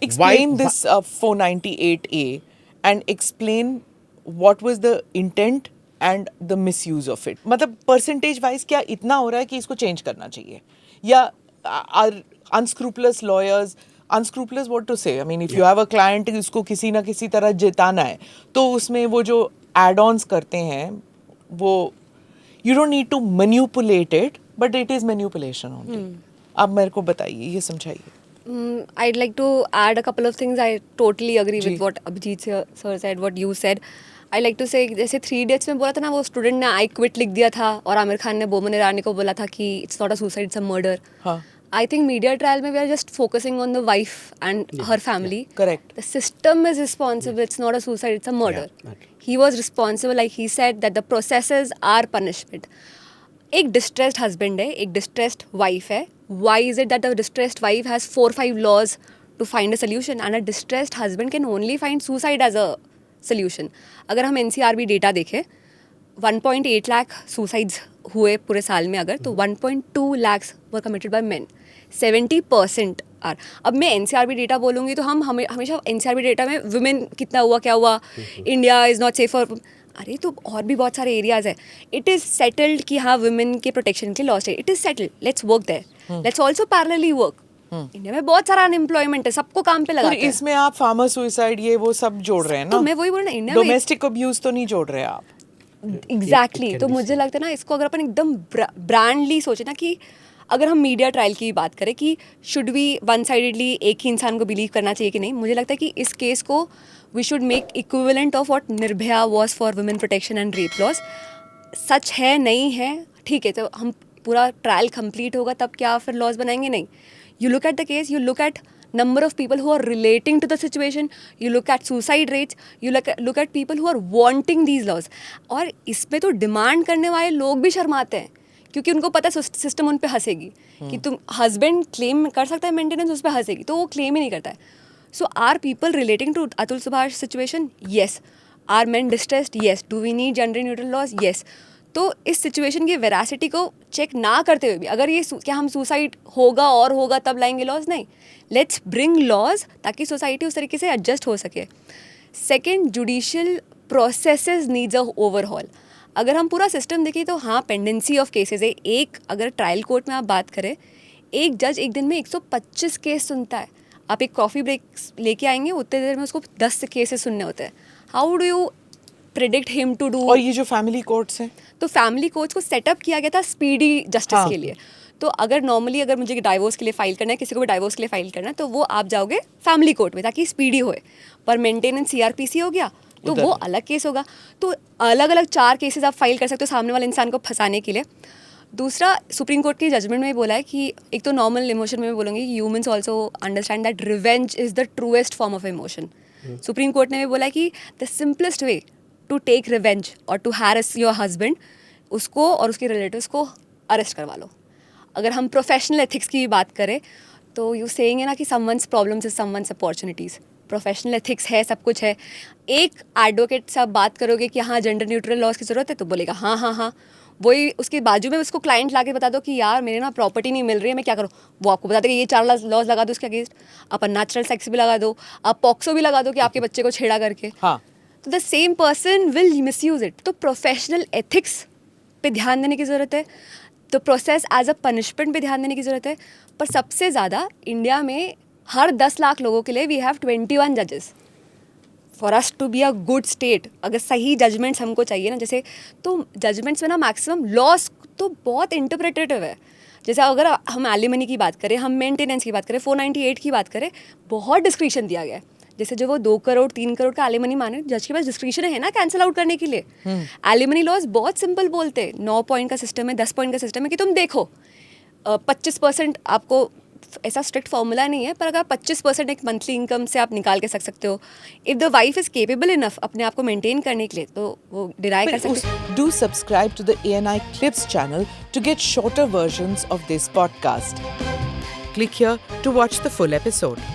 Explain this 498A and explain what was the intent and the misuse of it. मतलब percentage wise क्या इतना हो रहा है कि इसको change करना चाहिए? या are unscrupulous lawyers, unscrupulous what to say? I mean, if you have a client उसको किसी ना किसी तरह जिताना है, तो उसमें वो जो add-ons करते हैं, वो you don't need to manipulate it, but it is manipulation only. अब मेरे को बताइए, ये समझाइए. I'd like to add a couple of things. I totally agree with what Abhijit sir said, what you said. I like to say, जैसे 3 Idiots में बोला था ना, वो स्टूडेंट ने आई क्विट लिख दिया था और आमिर खान ने बोमन ईरानी को बोला था कि it's not a suicide, it's a murder. I think media trial में we are just focusing on the wife and her family. Correct. The system is responsible. It's not a suicide, it's a murder. He was responsible, like he said, that the processes are punishment. एक distressed husband है, एक distressed wife है. Why is it that the distressed wife has 4-5 laws to find a solution and a distressed husband can only find suicide as a solution? अगर हम NCRB data देखें, 1.8 lakh suicides हुए पूरे साल में, अगर तो 1.2 lakhs were committed by men. 70% are. अब मैं NCRB डेटा बोलूँगी तो हम हमेशा NCRB डेटा में वुमेन कितना हुआ, क्या हुआ, India is not safe for, अरे तो और भी बहुत सारे एरियाज है. इट इज़ सेटल्ड कि हाँ वुमेन के प्रोटेक्शन के लॉस है. It is settled, let's work there, let's also parallelly work. India में बहुत सारा अनएम्प्लॉयमेंट है, सबको काम पे लगाते हैं. इसमें आप फार्मर सुसाइड ये वो सब जोड़ रहे हैं ना. तो मैं वही बोल रहा हूँ, इंडिया में डोमेस्टिक अब्यूज तो नहीं जोड़ रहे आप. एग्जैक्टली. तो मुझे लगता है ना, इसको अगर अपन एकदम ब्रांडली सोचे ना, कि अगर हम मीडिया ट्रायल की बात करें कि शुड वी वन साइडेडली एक ही इंसान को बिलीव करना चाहिए कि नहीं, मुझे लगता है कि इस केस को we should make equivalent of what Nirbhaya was for women protection and rape laws. सच है नहीं है, ठीक है, तो हम पूरा ट्रायल कंप्लीट होगा तब क्या फिर लॉज बनाएंगे? नहीं. You look at the case, you look at number of people who are relating to the situation, you look at suicide rates, you look at people who are wanting these laws. और इसमें तो demand करने वाले लोग भी शर्माते हैं, क्योंकि उनको पता है सिस्टम उन पे हंसेगी कि तुम हस्बैंड क्लेम कर सकता है मेंटेनेंस, उस पर हंसेगी, तो वो क्लेम ही नहीं करता है. So are people relating to Atul Subhash situation? Yes. Are men distressed? Yes. Do we need gender neutral laws? Yes. तो इस सिचुएशन की वेरासिटी को चेक ना करते हुए भी अगर ये क्या हम सुसाइड होगा और होगा तब लाएंगे लॉज? नहीं. लेट्स ब्रिंग लॉज ताकि सोसाइटी उस तरीके से एडजस्ट हो सके. Second, judicial processes needs a overhaul. अगर हम पूरा सिस्टम देखें तो हाँ, पेंडेंसी ऑफ केसेस है. एक अगर ट्रायल कोर्ट में आप बात करें, एक जज एक दिन में 125 केस सुनता है. आप एक कॉफ़ी ब्रेक लेके आएंगे, उतने देर में उसको 10 केसेस सुनने होते हैं. How do you predict him to do? और ये जो फैमिली कोर्ट्स हैं, तो फैमिली कोर्ट्स को सेटअप किया गया था स्पीडी जस्टिस के लिए. तो अगर नॉर्मली अगर मुझे डाइवोर्स के लिए फाइल करना है, किसी को भी डाइवोर्स के लिए फाइल करना है, तो वो आप जाओगे फैमिली कोर्ट में ताकि स्पीडी होए. पर मेंटेनेंस CRPC हो गया तो वो अलग केस होगा. तो अलग अलग 4 केसेस आप फाइल कर सकते हो सामने वाले इंसान को फंसाने के लिए. दूसरा, सुप्रीम कोर्ट के जजमेंट में बोला है कि एक तो नॉर्मल इमोशन में बोलूँगी, humans also understand that revenge is the truest form of emotion. Supreme Court ने भी बोला है कि the simplest way to take revenge और टू हैरेस योर हस्बैंड, उसको और उसके रिलेटिव्स को अरेस्ट करवा लो. अगर हम प्रोफेशनल एथिक्स की बात करें तो यू सेइंग है ना कि someone's problems is someone's opportunities. Professional ethics है, सब कुछ है. एक एडवोकेट से आप बात करोगे कि हाँ जेंडर न्यूट्रल लॉज की ज़रूरत है, तो बोलेगा हाँ हाँ हाँ. वही उसके बाजू में उसको क्लाइंट ला के बता दो कि यार मेरे ना प्रॉपर्टी नहीं मिल रही है, मैं क्या करूँ, वो आपको बता देगा ये 4 लॉज लगा दो उसके अगेंस्ट. आप अननेचुरल सेक्स भी लगा दो, आप पॉक्सो भी लगा दो कि आपके बच्चे को छेड़ा करके. हाँ. तो the same person will misuse it. तो प्रोफेशनल एथिक्स पे ध्यान देने की ज़रूरत है. तो प्रोसेस एज अ पनिशमेंट पे ध्यान देने की ज़रूरत है. पर सबसे ज़्यादा इंडिया में हर 10 लाख लोगों के लिए वी हैव 21 जजेस. For us to be a good state, अगर सही जजमेंट्स हमको चाहिए ना, जैसे तो जजमेंट्स में ना मैक्सिमम लॉस तो बहुत इंटरप्रेटेटिव है. जैसे अगर हम एलिमनी की बात करें, हम मेंटेनेंस की बात करें, 498 की बात करें, बहुत डिस्क्रिशन दिया गया है. जैसे जो वो 2 करोड़ 3 करोड़ का एलिमनी माने, जज के पास डिस्क्रिशन है ना कैंसिल आउट करने के लिए. एलिमनी लॉज बहुत सिंपल बोलते हैं, 9 पॉइंट का सिस्टम है, 10 पॉइंट का सिस्टम है कि तुम देखो 25% आपको, ऐसा स्ट्रिक्ट फॉर्मूला नहीं है, पर अगर 25% एक मंथली इनकम से आप निकाल के सकते हो. If the wife is capable enough अपने आप को मेंटेन करने के लिए, तो वो डिनाई कर सकते हो. Do subscribe to the ANI Clips channel to get shorter versions of this podcast. Click here to watch the full episode.